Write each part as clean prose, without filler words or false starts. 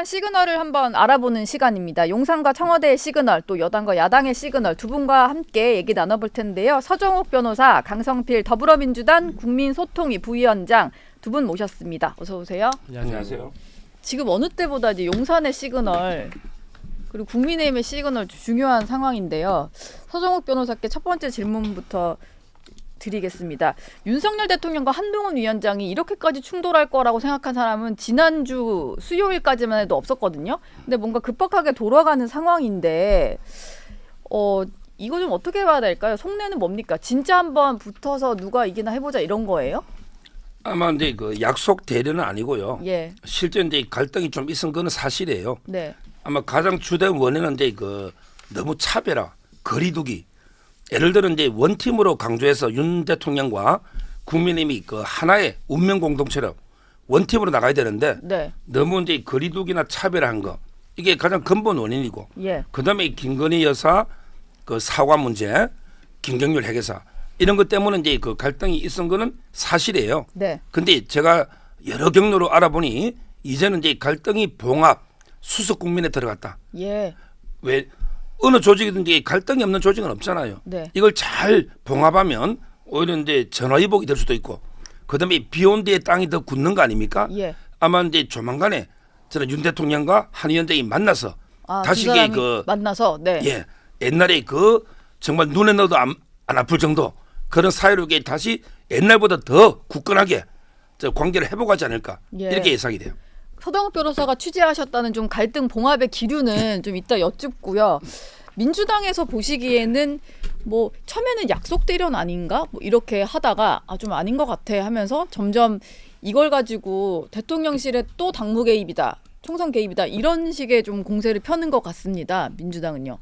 중요한 시그널을 한번 알아보는 시간입니다. 용산과 청와대의 시그널, 또 여당과 야당의 시그널 두 분과 함께 얘기 나눠볼 텐데요. 서정욱 변호사, 강성필 더불어민주당 국민소통위 부위원장 두 분 모셨습니다. 어서 오세요. 안녕하세요. 지금 어느 때보다 이제 용산의 시그널 그리고 국민의힘의 시그널 중요한 상황인데요. 서정욱 변호사께 첫 번째 질문부터 드리겠습니다. 윤석열 대통령과 한동훈 위원장이 이렇게까지 충돌할 거라고 생각한 사람은 지난주 수요일까지만 해도 없었거든요. 근데 뭔가 급박하게 돌아가는 상황인데 이거 좀 어떻게 봐야 될까요? 속내는 뭡니까? 진짜 한번 붙어서 누가 이기나 해보자 이런 거예요? 아마 이제 그 약속 대련은 아니고요. 예. 실제 이제 갈등이 좀 있은 거는 사실이에요. 네. 아마 가장 주된 원인은 이제 그 너무 차별화, 거리두기. 예를 들어 이제 원팀으로 강조해서 윤 대통령과 국민의힘이 그 하나의 운명 공동체로 원팀으로 나가야 되는데 네. 너무 이제 거리두기나 차별한 거 이게 가장 근본 원인이고. 예. 그다음에 김건희 여사 그 사과 문제, 김경률 회계사 이런 것 때문에 이제 그 갈등이 있은 거는 사실이에요. 네. 근데 제가 여러 경로로 알아보니 이제는 이제 갈등이 봉합, 수습 국면에 들어갔다. 예. 왜 어느 조직이든지 갈등이 없는 조직은 없잖아요. 네. 이걸 잘 봉합하면 오히려 이제 전화위복이 될 수도 있고, 그다음에 비온 뒤에 땅이 더 굳는 거 아닙니까? 예. 아마 이제 조만간에 저는 윤 대통령과 한 위원장이 만나서 다시 두 사람이 그 만나서 네. 예, 옛날에 그 정말 눈에 넣어도 안 아플 정도 그런 사회로 다시 옛날보다 더 굳건하게 저 관계를 회복하지 않을까 예. 이렇게 예상이 돼요. 서정욱 변호사가 취재하셨다는 좀 갈등 봉합의 기류는 좀 이따 여쭙고요. 민주당에서 보시기에는 뭐 처음에는 약속 대련 아닌가 뭐 이렇게 하다가 좀 아닌 것 같아 하면서 점점 이걸 가지고 대통령실에 또 당무 개입이다, 총선 개입이다 이런 식의 좀 공세를 펴는 것 같습니다. 민주당은요.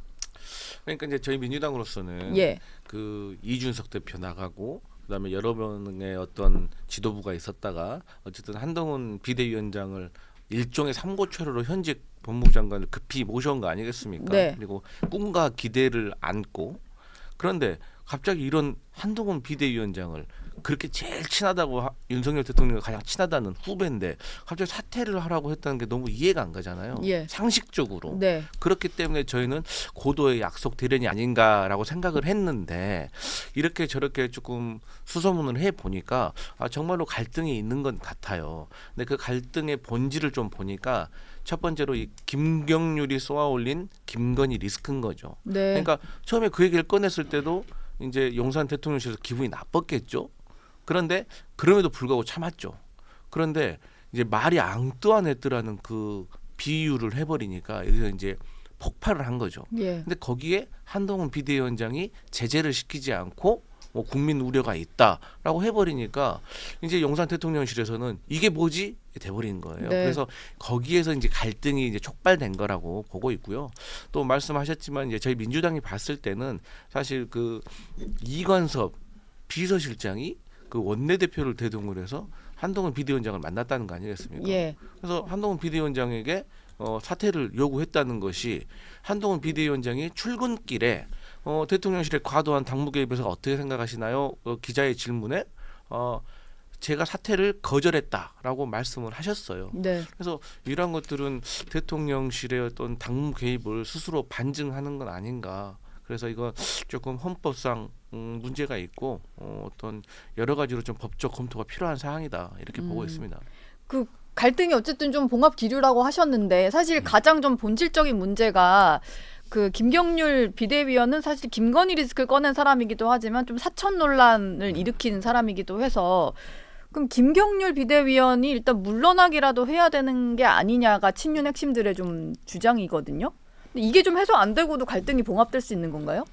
그러니까 이제 저희 민주당으로서는 예. 그 이준석 대표 나가고 그다음에 여러 명의 어떤 지도부가 있었다가 어쨌든 한동훈 비대위원장을 일종의 삼고초려로 현직 법무부 장관을 급히 모셔온 거 아니겠습니까? 네. 그리고 꿈과 기대를 안고 그런데 갑자기 이런 한동훈 비대위원장을 그렇게 제일 친하다고 윤석열 대통령이 가장 친하다는 후배인데 갑자기 사퇴를 하라고 했다는 게 너무 이해가 안 가잖아요. 예. 상식적으로. 네. 그렇기 때문에 저희는 고도의 약속 대련이 아닌가라고 생각을 했는데 이렇게 저렇게 조금 수소문을 해 보니까 정말로 갈등이 있는 것 같아요. 근데 그 갈등의 본질을 좀 보니까 첫 번째로 이 김경률이 쏘아올린 김건희 리스크인 거죠. 네. 그러니까 처음에 그 얘기를 꺼냈을 때도 이제 용산 대통령실에서 기분이 나빴겠죠. 그런데 그럼에도 불구하고 참았죠. 그런데 이제 말이 앙뚜안했더라는 그 비유를 해버리니까 여기서 이제 폭발을 한 거죠. 예. 근데 거기에 한동훈 비대위원장이 제재를 시키지 않고 뭐 국민 우려가 있다라고 해버리니까 이제 용산 대통령실에서는 이게 뭐지? 돼버리는 거예요. 네. 그래서 거기에서 이제 갈등이 이제 촉발된 거라고 보고 있고요. 또 말씀하셨지만 이제 저희 민주당이 봤을 때는 사실 그 이관섭 비서실장이 그 원내대표를 대동을 해서 한동훈 비대위원장을 만났다는 거 아니겠습니까? 예. 그래서 한동훈 비대위원장에게 사퇴를 요구했다는 것이 한동훈 비대위원장이 출근길에 대통령실의 과도한 당무 개입에서 어떻게 생각하시나요? 기자의 질문에 제가 사퇴를 거절했다라고 말씀을 하셨어요. 네. 그래서 이러한 것들은 대통령실의 어떤 당무 개입을 스스로 반증하는 건 아닌가. 그래서 이거 조금 헌법상 문제가 있고 어떤 여러 가지로 좀 법적 검토가 필요한 사항이다 이렇게 보고 있습니다. 그 갈등이 어쨌든 좀 봉합 기류라고 하셨는데 사실 가장 좀 본질적인 문제가 그 김경률 비대위원은 사실 김건희 리스크를 꺼낸 사람이기도 하지만 좀 사천 논란을 일으킨 사람이기도 해서 그럼 김경률 비대위원이 일단 물러나기라도 해야 되는 게 아니냐가 친윤 핵심들의 좀 주장이거든요. 근데 이게 좀 해소 안 되고도 갈등이 봉합될 수 있는 건가요?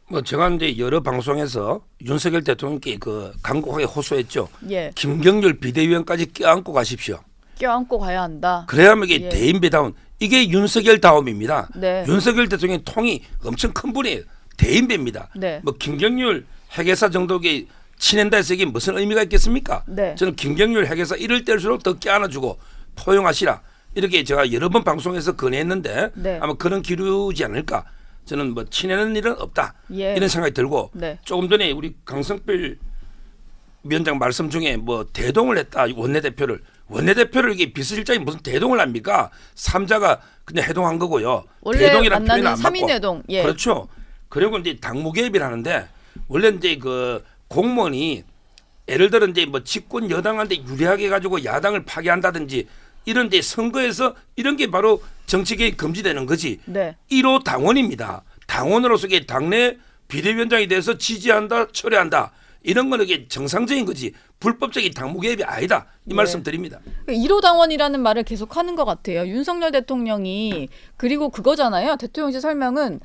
뭐 제가 이제 여러 방송에서 윤석열 대통령께 그 간곡하게 호소했죠. 예. 김경률 비대위원까지 껴안고 가십시오. 껴안고 가야 한다. 그래야만 이게 예. 대인배다운 이게 윤석열 다움입니다. 네. 윤석열 대통령의 통이 엄청 큰 분이에요. 대인배입니다. 네. 뭐 김경률 핵회사 정도의 친한다 해서 이게 무슨 의미가 있겠습니까? 네. 저는 김경률 핵회사 이럴 때일수록 더 껴안아주고 포용하시라 이렇게 제가 여러 번 방송에서 건의했는데 네. 아마 그런 기류지 않을까. 저는 뭐 친해는 일은 없다 예. 이런 생각이 들고 네. 조금 전에 우리 강성필 위원장 말씀 중에 뭐 대동을 했다 원내대표를 원내대표를 이게 비서실장이 무슨 대동을 합니까? 삼자가 그냥 해동한 거고요. 원래 대동이라는 표현은 만나는 안 맞고. 3인 회동. 예. 그렇죠. 그리고 이제 당무 개입을 하는데 원래 이제 그 공무원이 예를 들어 이제 뭐 집권 여당한테 유리하게 가지고 야당을 파괴한다든지 이런 이제 선거에서 이런 게 바로 정치 개입 금지되는 거지. 네. 1호 당원입니다. 당원으로서 이게 당내 비대위원장이 돼서 지지한다, 철회한다. 이런 거는 이게 정상적인 거지 불법적인 당무 개입이 아니다. 이 네. 말씀 드립니다. 1호 당원이라는 말을 계속 하는 것 같아요. 윤석열 대통령이 그리고 그거잖아요. 대통령실 설명은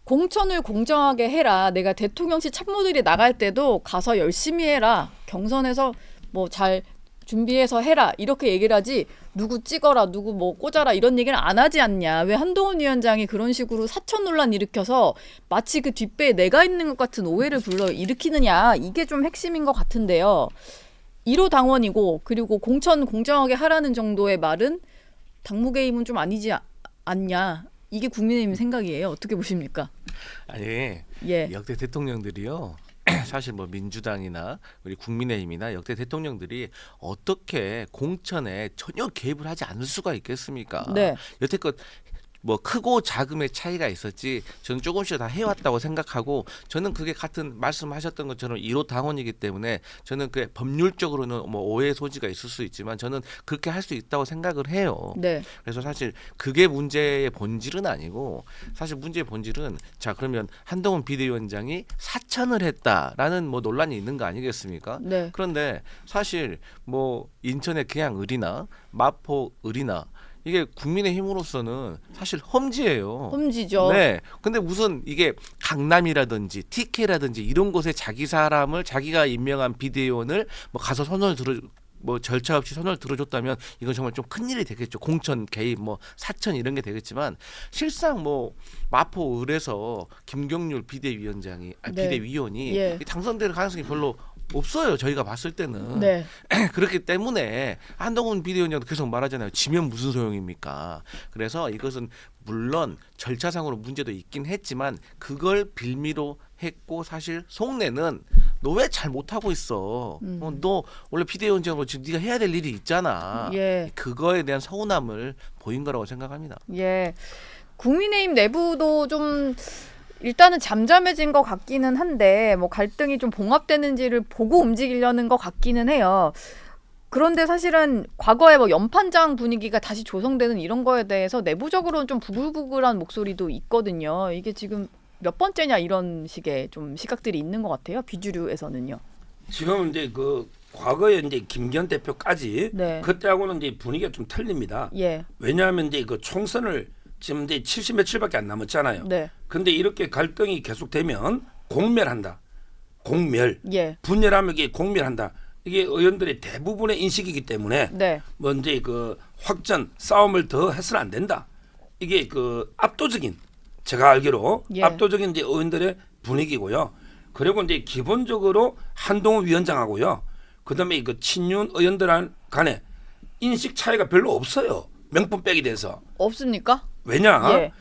공천을 공정하게 해라. 내가 대통령실 참모들이 나갈 때도 가서 열심히 해라. 경선에서 뭐 잘 준비해서 해라. 이렇게 얘기를 하지 누구 찍어라, 누구 뭐 꽂아라 이런 얘기를 안 하지 않냐. 왜 한동훈 위원장이 그런 식으로 사천 논란 일으켜서 마치 그 뒷배에 내가 있는 것 같은 오해를 불러 일으키느냐. 이게 좀 핵심인 것 같은데요. 1호 당원이고 그리고 공천 공정하게 하라는 정도의 말은 당무 개입은 좀 아니지 않냐. 이게 국민의힘 생각이에요. 어떻게 보십니까? 아니 예. 역대 대통령들이요. 사실 뭐 민주당이나 우리 국민의힘이나 역대 대통령들이 어떻게 공천에 전혀 개입을 하지 않을 수가 있겠습니까? 네. 여태껏 뭐 크고 작음의 차이가 있었지 저는 조금씩 다 해왔다고 생각하고 저는 그게 같은 말씀하셨던 것처럼 1호 당원이기 때문에 저는 그 법률적으로는 뭐 오해 소지가 있을 수 있지만 저는 그렇게 할 수 있다고 생각을 해요. 네. 그래서 사실 그게 문제의 본질은 아니고 사실 문제의 본질은 자 그러면 한동훈 비대위원장이 사천을 했다라는 뭐 논란이 있는 거 아니겠습니까? 네. 그런데 사실 뭐 인천의 계양을이나 마포을이나 이게 국민의힘으로서는 사실 험지예요. 험지죠. 네. 근데 무슨 이게 강남이라든지 TK라든지 이런 곳에 자기 사람을 자기가 임명한 비대위원을 뭐 가서 선언을 들어 뭐 절차 없이 선언을 들어줬다면 이건 정말 좀 큰일이 되겠죠. 공천 개입 뭐 사천 이런 게 되겠지만 실상 뭐 마포을에서 김경률 비대위원장이 네. 비대위원이 예. 당선될 가능성이 별로 없어요. 저희가 봤을 때는. 네. 그렇기 때문에 한동훈 비대위원장도 계속 말하잖아요. 지면 무슨 소용입니까? 그래서 이것은 물론 절차상으로 문제도 있긴 했지만 그걸 빌미로 했고 사실 속내는 너 왜 잘 못하고 있어? 너 원래 비대위원장으로 지금 네가 해야 될 일이 있잖아. 예. 그거에 대한 서운함을 보인 거라고 생각합니다. 예. 국민의힘 내부도 좀 일단은 잠잠해진 것 같기는 한데 뭐 갈등이 좀 봉합되는지를 보고 움직이려는 것 같기는 해요. 그런데 사실은 과거에 뭐 연판장 분위기가 다시 조성되는 이런 거에 대해서 내부적으로는 좀 부글부글한 목소리도 있거든요. 이게 지금 몇 번째냐 이런 식의 좀 시각들이 있는 것 같아요. 비주류에서는요. 지금 이제 그 과거에 이제 김기현 대표까지 네. 그때하고는 이제 분위기가 좀 틀립니다. 예. 왜냐하면 이제 그 총선을 지금 이제 70 며칠밖에 안 남았잖아요. 네. 근데 이렇게 갈등이 계속되면 공멸한다. 공멸. 예. 분열하면 이게 공멸한다. 이게 의원들의 대부분의 인식이기 때문에 네. 뭐 이제 그 확전 싸움을 더 해서는 안 된다. 이게 그 압도적인 제가 알기로 예. 압도적인 이제 의원들의 분위기고요. 그리고 이제 기본적으로 한동훈 위원장하고요. 그다음에 그 친윤 의원들 간에 인식 차이가 별로 없어요. 명분 빼기 돼서. 없습니까? 왜냐? 예.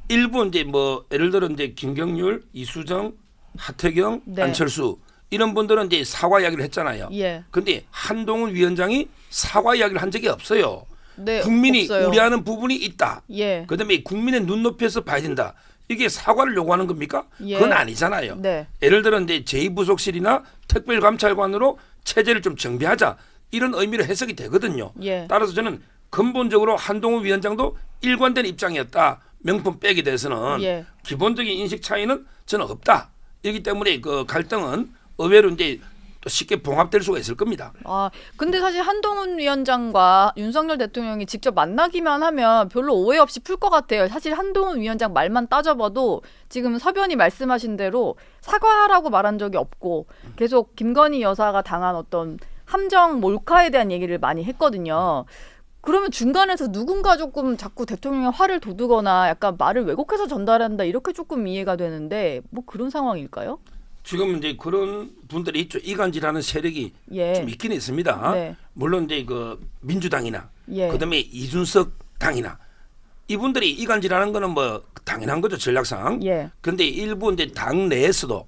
일부 이제 뭐 예를 들어 이제 김경률, 이수정, 하태경, 네. 안철수 이런 분들은 이제 사과 이야기를 했잖아요. 예. 근데 한동훈 위원장이 사과 이야기를 한 적이 없어요. 네. 국민이 없어요. 우려하는 부분이 있다. 예. 그다음에 국민의 눈높이에서 봐야 된다. 이게 사과를 요구하는 겁니까? 예. 그건 아니잖아요. 네. 예를 들어 이제 제2부속실이나 특별감찰관으로 체제를 좀 정비하자 이런 의미로 해석이 되거든요. 예. 따라서 저는 근본적으로 한동훈 위원장도 일관된 입장이었다. 명분 빼기 대해서는 예. 기본적인 인식 차이는 저는 없다. 이기 때문에 그 갈등은 의외로 이제 또 쉽게 봉합될 수가 있을 겁니다. 아, 근데 사실 한동훈 위원장과 윤석열 대통령이 직접 만나기만 하면 별로 오해 없이 풀 것 같아요. 사실 한동훈 위원장 말만 따져봐도 지금 서변이 말씀하신 대로 사과하라고 말한 적이 없고 계속 김건희 여사가 당한 어떤 함정 몰카에 대한 얘기를 많이 했거든요. 그러면 중간에서 누군가 조금 자꾸 대통령의 화를 돋우거나 약간 말을 왜곡해서 전달한다 이렇게 조금 이해가 되는데 뭐 그런 상황일까요? 지금 이제 그런 분들이 있죠. 이간질하는 세력이 예. 좀 있긴 있습니다. 네. 물론 이제 그 민주당이나 예. 그다음에 이준석 당이나 이분들이 이간질하는 거는 뭐 당연한 거죠 전략상. 예. 근데 일부 이제 당 내에서도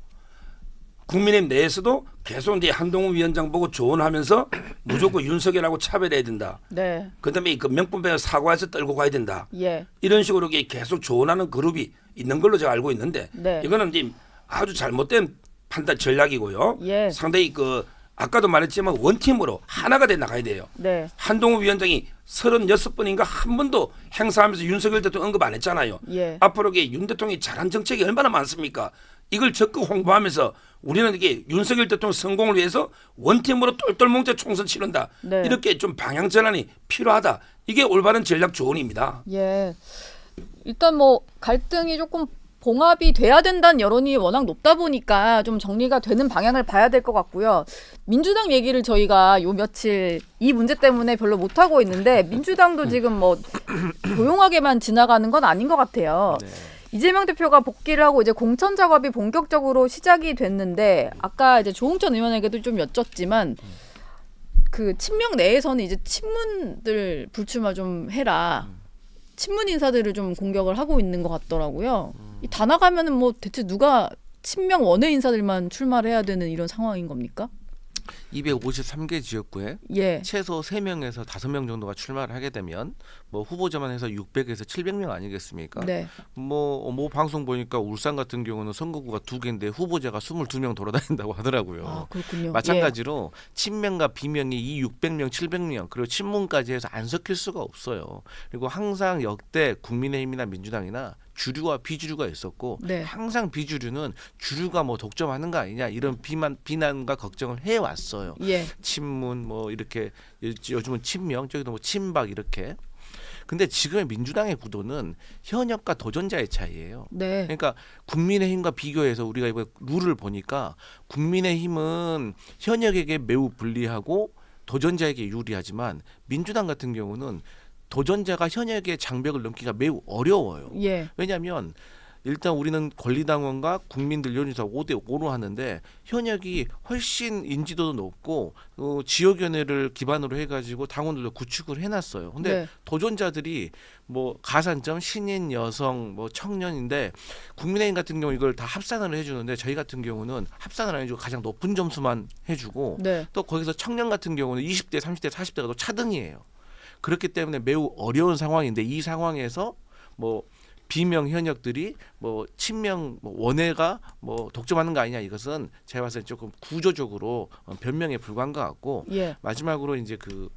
국민의힘 내에서도 계속 이제 한동훈 위원장 보고 조언하면서 무조건 윤석열하고 차별해야 된다. 네. 그다음에 그 명분배가 사과해서 떨고 가야 된다. 예. 이런 식으로 이게 계속 조언하는 그룹이 있는 걸로 제가 알고 있는데 네. 이거는 이제 아주 잘못된 판단 전략이고요. 예. 상당히 그 아까도 말했지만 원팀으로 하나가 돼 나가야 돼요. 네. 한동훈 위원장이 36번인가 한 번도 행사하면서 윤석열 대통령 언급 안 했잖아요. 예. 앞으로 이게 윤 대통령이 잘한 정책이 얼마나 많습니까? 이걸 적극 홍보하면서 우리는 이게 윤석열 대통령 성공을 위해서 원팀으로 똘똘 뭉쳐 총선 치른다. 네. 이렇게 좀 방향 전환이 필요하다. 이게 올바른 전략 조언입니다. 예. 일단 뭐 갈등이 조금 봉합이 돼야 된다는 여론이 워낙 높다 보니까 좀 정리가 되는 방향을 봐야 될 것 같고요. 민주당 얘기를 저희가 요 며칠 이 문제 때문에 별로 못 하고 있는데 민주당도 지금 뭐 조용하게만 지나가는 건 아닌 것 같아요. 네. 이재명 대표가 복귀를 하고 이제 공천 작업이 본격적으로 시작이 됐는데 아까 이제 조홍천 의원에게도 좀 여쭸지만 그 친명 내에서는 이제 친문들 불출마 좀 해라. 친문 인사들을 좀 공격을 하고 있는 것 같더라고요. 다 나가면은 뭐 대체 누가 친명 원외 인사들만 출마를 해야 되는 이런 상황인 겁니까? 253개 지역구에 예. 최소 3명에서 5명 정도가 출마를 하게 되면 뭐 후보자만 해서 600에서 700명 아니겠습니까? 네. 뭐 방송 보니까 울산 같은 경우는 선거구가 2개인데 후보자가 22명 돌아다닌다고 하더라고요. 아, 그렇군요. 마찬가지로 친명과 비명이 이 600명, 700명 그리고 친문까지 해서 안 섞일 수가 없어요. 그리고 항상 역대 국민의힘이나 민주당이나 주류와 비주류가 있었고 네. 항상 비주류는 주류가 뭐 독점하는 거 아니냐 이런 비난과 걱정을 해왔어요. 예. 친문 뭐 이렇게 요즘은 친명 저기도 뭐 친박 이렇게. 근데 지금의 민주당의 구도는 현역과 도전자의 차이예요. 네. 그러니까 국민의힘과 비교해서 우리가 이번 룰을 보니까 국민의힘은 현역에게 매우 불리하고 도전자에게 유리하지만 민주당 같은 경우는 도전자가 현역의 장벽을 넘기가 매우 어려워요. 예. 왜냐하면 일단 우리는 권리당원과 국민들 연유서 5대5로 하는데 현역이 훨씬 인지도도 높고 지역위원회를 기반으로 해가지고 당원들도 구축을 해놨어요. 근데 네. 도전자들이 뭐 가산점, 신인, 여성, 뭐 청년인데 국민의힘 같은 경우 이걸 다 합산을 해주는데 저희 같은 경우는 합산을 안 해주고 가장 높은 점수만 해주고 네. 또 거기서 청년 같은 경우는 20대, 30대, 40대가 또 차등이에요. 그렇기 때문에 매우 어려운 상황인데 이 상황에서 뭐 비명 현역들이 뭐 친명 뭐 원외가 뭐 독점하는 거 아니냐 이것은 제가 봤을 때 조금 구조적으로 변명에 불과한 것 같고 예. 마지막으로 이제 그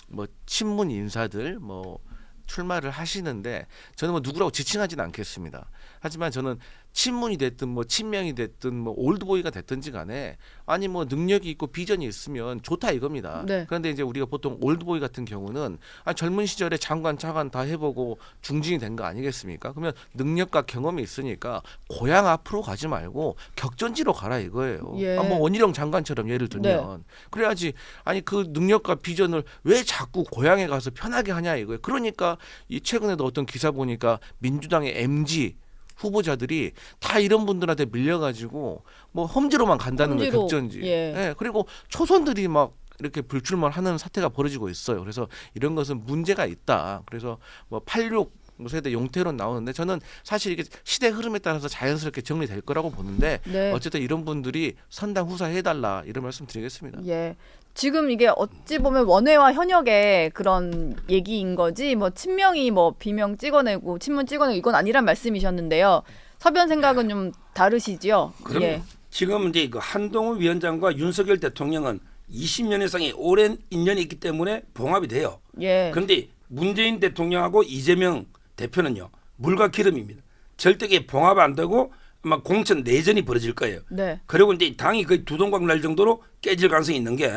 뭐 친문 인사들 뭐 출마를 하시는데 저는 뭐 누구라고 지칭하지는 않겠습니다. 하지만 저는 친문이 됐든 뭐 친명이 됐든 뭐 올드보이가 됐든지 간에 아니 뭐 능력이 있고 비전이 있으면 좋다 이겁니다. 네. 그런데 이제 우리가 보통 올드보이 같은 경우는 젊은 시절에 장관 차관 다 해보고 중진이 된 거 아니겠습니까? 그러면 능력과 경험이 있으니까 고향 앞으로 가지 말고 격전지로 가라 이거예요. 예. 뭐 원희룡 장관처럼 예를 들면 그래야지 아니 그 능력과 비전을 왜 자꾸 고향에 가서 편하게 하냐 이거예요. 그러니까 이 최근에도 어떤 기사 보니까 민주당의 MG 후보자들이 다 이런 분들한테 밀려가지고 뭐 험지로만 간다는 거예요. 험지로. 격전지. 예. 예, 그리고 초선들이 막 이렇게 불출마하는 사태가 벌어지고 있어요. 그래서 이런 것은 문제가 있다. 그래서 뭐 86 세대 용태론 나오는데 저는 사실 이게 시대 흐름에 따라서 자연스럽게 정리될 거라고 보는데 네. 어쨌든 이런 분들이 선당 후사해달라 이런 말씀 드리겠습니다. 예. 지금 이게 어찌 보면 원외와 현역의 그런 얘기인 거지 뭐 친명이 뭐 비명 찍어내고 친문 찍어내고 이건 아니란 말씀이셨는데요. 서변 생각은 좀 다르시죠? 그럼 예. 지금 이제 그 한동훈 위원장과 윤석열 대통령은 20년 이상의 오랜 인연이 있기 때문에 봉합이 돼요. 예. 그런데 문재인 대통령하고 이재명 대표는요 물과 기름입니다. 절대 이게 봉합 안 되고 아마 공천 내전이 벌어질 거예요. 네. 그리고 이제 당이 거의 두 동강 날 정도로 깨질 가능성이 있는 게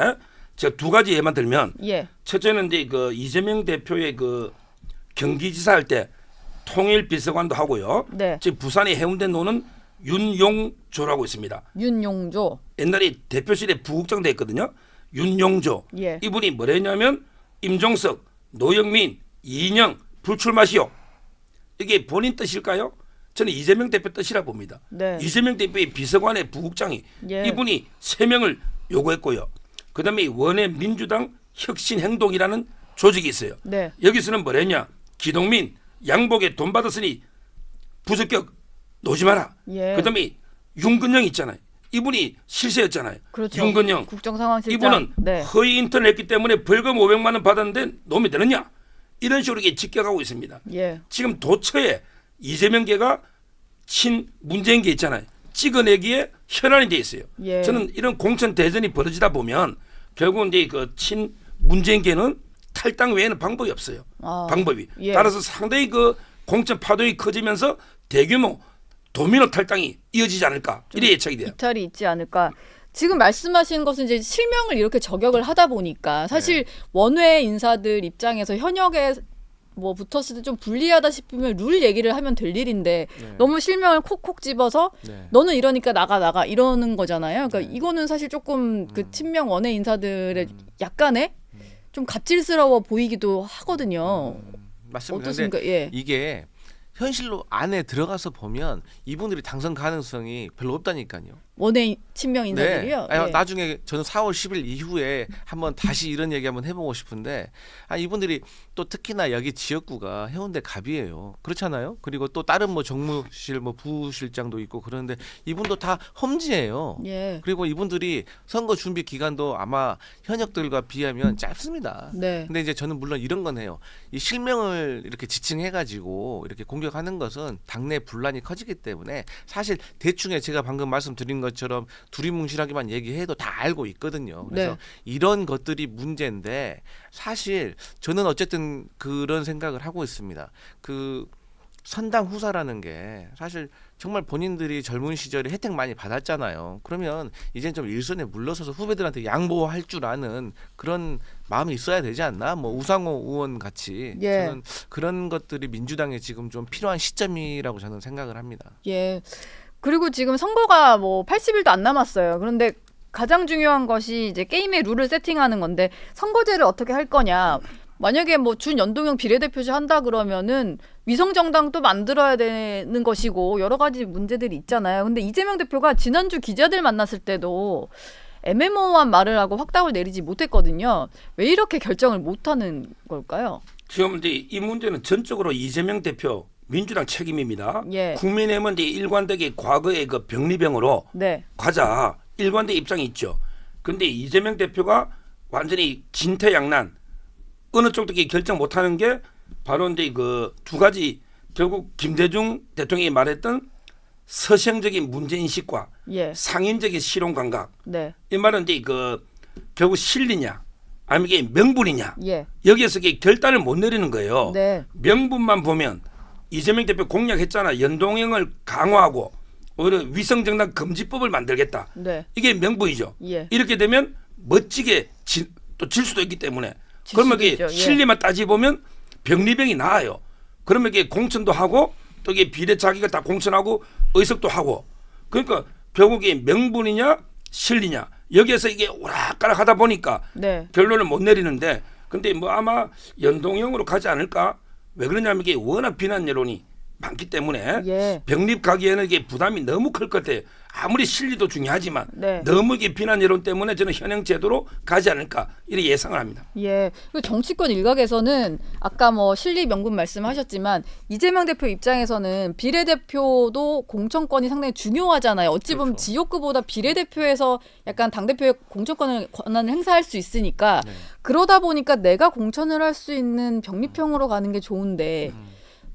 제가 두 가지 예만 들면 예. 첫째는 이제 그 이재명 대표의 그 경기지사 할 때 통일 비서관도 하고요. 네. 지금 부산의 해운대 노는 윤용조라고 있습니다. 윤용조. 옛날에 대표실에 부국장도 했거든요. 윤용조. 예. 이분이 뭐랬냐면 임종석, 노영민, 이인영 불출마시오. 이게 본인 뜻일까요? 저는 이재명 대표 뜻이라 봅니다. 네. 이재명 대표의 비서관의 부국장이 예. 이분이 3명을 요구했고요. 그다음에 원외 민주당 혁신행동이라는 조직이 있어요. 네. 여기서는 뭐랬냐? 기동민 양복에 돈 받았으니 부적격 놓지 마라. 예. 그다음에 윤근영 있잖아요. 이분이 실세였잖아요. 그렇죠. 윤건영 국정상황실장. 이분은 네. 허위 인턴을 했기 때문에 벌금 500만 원 받았는데 놈이 되느냐 이런 식으로 이게 직격하고 있습니다. 예. 지금 도처에 이재명계가 친 문재인계 있잖아요. 찍어내기에 현안이 돼 있어요. 예. 저는 이런 공천 대전이 벌어지다 보면 결국은 이제 그 친 문재인계는 탈당 외에는 방법이 없어요. 방법이. 예. 따라서 상당히 그 공천 파동이 커지면서 대규모 도미노 탈당이 이어지지 않을까 이래 예측이 돼요. 이탈이 있지 않을까. 지금 말씀하신 것은 이제 실명을 이렇게 저격을 하다 보니까 사실 원외 인사들 입장에서 현역에 뭐 붙었을 때 좀 불리하다 싶으면 룰 얘기를 하면 될 일인데 너무 실명을 콕콕 집어서 너는 이러니까 나가 이러는 거잖아요. 그러니까 이거는 사실 조금 그 친명 원외 인사들의 약간의 좀 갑질스러워 보이기도 하거든요. 맞습니다. 어떻습니까? 근데 예. 이게 현실로 안에 들어가서 보면 이분들이 당선 가능성이 별로 없다니까요. 원외 친명 인사들이요. 네. 아니, 예. 나중에 저는 4월 10일 이후에 한번 다시 이런 얘기 한번 해보고 싶은데 이분들이 또 특히나 여기 지역구가 해운대 갑이에요. 그렇잖아요. 그리고 또 다른 뭐 정무실 뭐 부실장도 있고 그러는데 이분도 다 험지예요. 예. 그리고 이분들이 선거 준비 기간도 아마 현역들과 비하면 짧습니다. 네. 근데 이제 저는 물론 이런 건 해요. 이 실명을 이렇게 지칭해가지고 이렇게 공격하는 것은 당내 분란이 커지기 때문에 사실 대충에 제가 방금 말씀드린 것처럼 두리뭉실하게만 얘기해도 다 알고 있거든요. 그래서 네. 이런 것들이 문제인데 사실 저는 어쨌든 그런 생각을 하고 있습니다. 그 선당 후사라는 게 사실 정말 본인들이 젊은 시절에 혜택 많이 받았잖아요. 그러면 이젠 좀 일선에 물러서서 후배들한테 양보할 줄 아는 그런 마음이 있어야 되지 않나? 뭐 우상호 의원 같이 예. 저는 그런 것들이 민주당에 지금 좀 필요한 시점이라고 저는 생각을 합니다. 예. 그리고 지금 선거가 뭐 80일도 안 남았어요. 그런데 가장 중요한 것이 이제 게임의 룰을 세팅하는 건데 선거제를 어떻게 할 거냐. 만약에 뭐 준연동형 비례대표제 한다 그러면은 위성정당 또 만들어야 되는 것이고 여러 가지 문제들이 있잖아요. 근데 이재명 대표가 지난주 기자들 만났을 때도 애매모호한 말을 하고 확답을 내리지 못했거든요. 왜 이렇게 결정을 못하는 걸까요? 지금 이제 이 문제는 전적으로 이재명 대표 민주당 책임입니다. 예. 국민의힘은 이제 일관되게 과거의 그 병리병으로 네. 가자 일관된 입장이 있죠. 그런데 이재명 대표가 완전히 진퇴양난 어느 쪽도 결정 못하는 게 바로 이제 그 두 가지 결국 김대중 대통령이 말했던 서생적인 문제인식과 예. 상인적인 실용 감각 네. 이 말은 이제 그 결국 실리냐 아니면 이게 명분이냐 예. 여기에서 이게 결단을 못 내리는 거예요. 네. 명분만 보면 이재명 대표 공약했잖아. 연동형을 강화하고 오히려 위성정당 금지법을 만들겠다. 네. 이게 명분이죠. 예. 이렇게 되면 멋지게 또 질 수도 있기 때문에 질 그러면 수도 이게 있죠. 예. 실리만 따지보면 병리병이 나아요. 그러면 이게 공천도 하고 또 이게 비례 자기가 다 공천하고 의석도 하고 그러니까 결국에 명분이냐 실리냐 여기에서 이게 오락가락 하다 보니까 네. 결론을 못 내리는데 근데 뭐 아마 연동형으로 가지 않을까? 왜 그러냐면 이게 워낙 비난 여론이 많기 때문에 예. 병립 가기에는 이게 부담이 너무 클 것 같아요. 아무리 실리도 중요하지만 네. 너무 이게 비난 여론 때문에 저는 현행 제도로 가지 않을까 이렇게 예상을 합니다. 예. 그리고 정치권 일각에서는 아까 뭐 실리 명분 말씀하셨지만 이재명 대표 입장에서는 비례대표도 공천권이 상당히 중요하잖아요. 어찌 보면 그렇죠. 지역구보다 비례대표에서 약간 당대표의 공천권을 권한을 행사할 수 있으니까 네. 그러다 보니까 내가 공천을 할 수 있는 병립형으로 가는 게 좋은데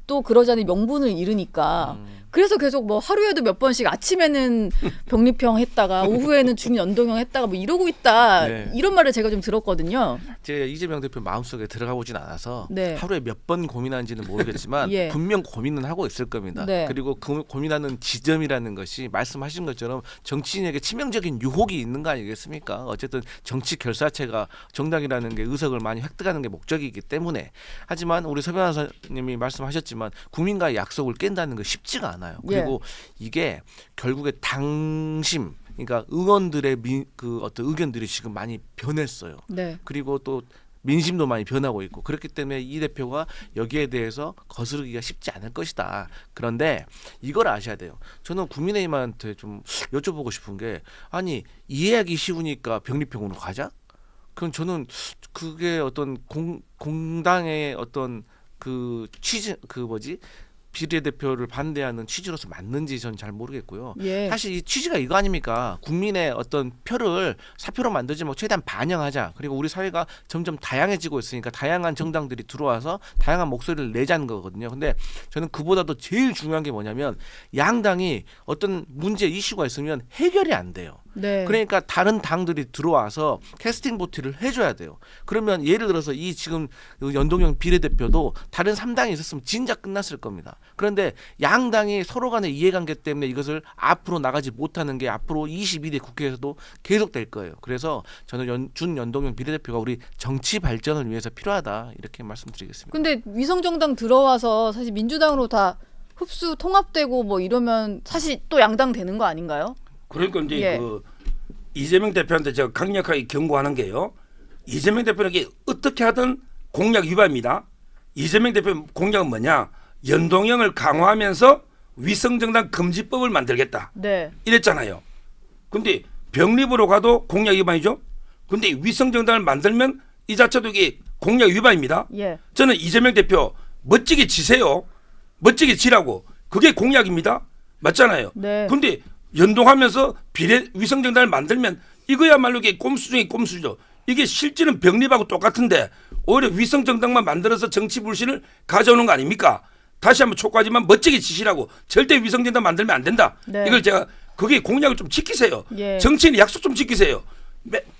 또 그러자니 명분을 잃으니까 그래서 계속 뭐 하루에도 몇 번씩 아침에는 병립형 했다가 오후에는 준연동형 했다가 뭐 이러고 있다 네. 이런 말을 제가 좀 들었거든요. 제가 이재명 대표 마음속에 들어가 보진 않아서 네. 하루에 몇 번 고민하는지는 모르겠지만 예. 분명 고민은 하고 있을 겁니다. 네. 그리고 그 고민하는 지점이라는 것이 말씀하신 것처럼 정치인에게 치명적인 유혹이 있는 거 아니겠습니까? 어쨌든 정치 결사체가 정당이라는 게 의석을 많이 획득하는 게 목적이기 때문에 하지만 우리 서 변호사님이 말씀하셨지만 국민과의 약속을 깬다는 거 쉽지가 않아요. 그리고 이게 결국에 당심 그러니까 의원들의 그 어떤 의견들이 지금 많이 변했어요. 네. 그리고 또 민심도 많이 변하고 있고 그렇기 때문에 이 대표가 여기에 대해서 거스르기가 쉽지 않을 것이다. 그런데 이걸 아셔야 돼요. 저는 국민의힘한테 좀 여쭤보고 싶은 게 아니 이해하기 쉬우니까 병립형으로 가자? 그럼 저는 그게 어떤 공당의 어떤 그 취지 그 뭐지? 비례대표를 반대하는 취지로서 맞는지 저는 잘 모르겠고요. 예. 사실 이 취지가 이거 아닙니까? 국민의 어떤 표를 사표로 만들지 말고 최대한 반영하자. 그리고 우리 사회가 점점 다양해지고 있으니까 다양한 정당들이 들어와서 다양한 목소리를 내자는 거거든요. 근데 저는 그보다도 제일 중요한 게 뭐냐면 양당이 어떤 문제 이슈가 있으면 해결이 안 돼요. 네. 그러니까 다른 당들이 들어와서 캐스팅 보트를 해줘야 돼요. 그러면 예를 들어서 이 지금 연동형 비례대표도 다른 3당이 있었으면 진짜 끝났을 겁니다. 그런데 양당이 서로 간의 이해관계 때문에 이것을 앞으로 나가지 못하는 게 앞으로 22대 국회에서도 계속될 거예요. 그래서 저는 준연동형 비례대표가 우리 정치 발전을 위해서 필요하다 이렇게 말씀드리겠습니다. 근데 위성정당 들어와서 사실 민주당으로 다 흡수 통합되고 뭐 이러면 사실 또 양당 되는 거 아닌가요? 그러니까 이제 예. 그 이재명 대표한테 제가 강력하게 경고하는 게요. 이재명 대표에게 어떻게 하든 공약 위반입니다. 이재명 대표 공약은 뭐냐? 연동형을 강화하면서 위성정당 금지법을 만들겠다. 네. 이랬잖아요. 근데 병립으로 가도 공약 위반이죠. 근데 위성정당을 만들면 이 자체도 이게 공약 위반입니다. 예. 저는 이재명 대표 멋지게 지세요. 멋지게 지라고. 그게 공약입니다. 맞잖아요. 네. 근데 연동하면서 비례 위성정당을 만들면 이거야말로 이게 꼼수 중에 꼼수죠. 이게 실질은 병립하고 똑같은데 오히려 위성정당만 만들어서 정치 불신을 가져오는 거 아닙니까? 다시 한번 촉구하지만 멋지게 지시라고. 절대 위성정당 만들면 안 된다. 네. 이걸 제가 그게 공약을 좀 지키세요. 예. 정치인 약속 좀 지키세요.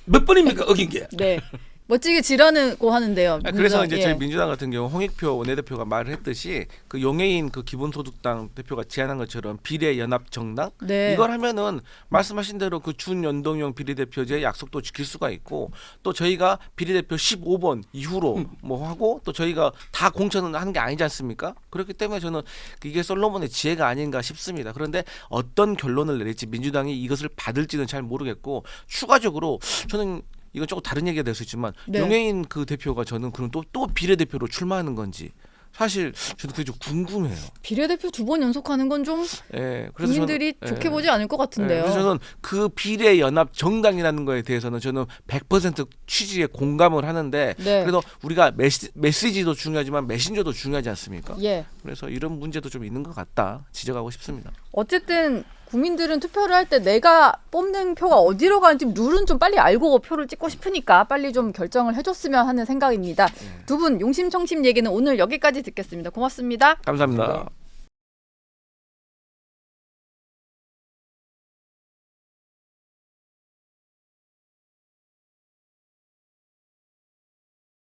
몇 번입니까 어긴 게? 네. 멋지게 지라고 하는데요. 그래서 민주당, 이제 예. 저희 민주당 같은 경우 홍익표 원내대표가 말을 했듯이 그 용해인 그 기본소득당 대표가 제안한 것처럼 비례연합정당 네. 이걸 하면은 말씀하신 대로 그 준연동형 비례대표제의 약속도 지킬 수가 있고 또 저희가 비례대표 15번 이후로 뭐 하고 또 저희가 다 공천은 하는 게 아니지 않습니까? 그렇기 때문에 저는 이게 솔로몬의 지혜가 아닌가 싶습니다. 그런데 어떤 결론을 내릴지 민주당이 이것을 받을지는 잘 모르겠고 추가적으로 저는 이건 조금 다른 얘기가 될 수 있지만 네. 용해인 그 대표가 저는 그럼 또 비례대표로 출마하는 건지 사실 저도 그게 좀 궁금해요. 비례대표 2번 연속하는 건 좀 예, 그래서 국민들이 저는, 좋게 예. 보지 않을 것 같은데요. 그래서 저는 그 비례연합 정당이라는 거에 대해서는 저는 100% 취지에 공감을 하는데 네. 그래도 우리가 메시지도 중요하지만 메신저도 중요하지 않습니까? 예. 그래서 이런 문제도 좀 있는 것 같다 지적하고 싶습니다. 어쨌든 국민들은 투표를 할 때 내가 뽑는 표가 어디로 가는지 룰은 좀 빨리 알고 표를 찍고 싶으니까 빨리 좀 결정을 해줬으면 하는 생각입니다. 두 분 용심청심 얘기는 오늘 여기까지 듣겠습니다. 고맙습니다. 감사합니다.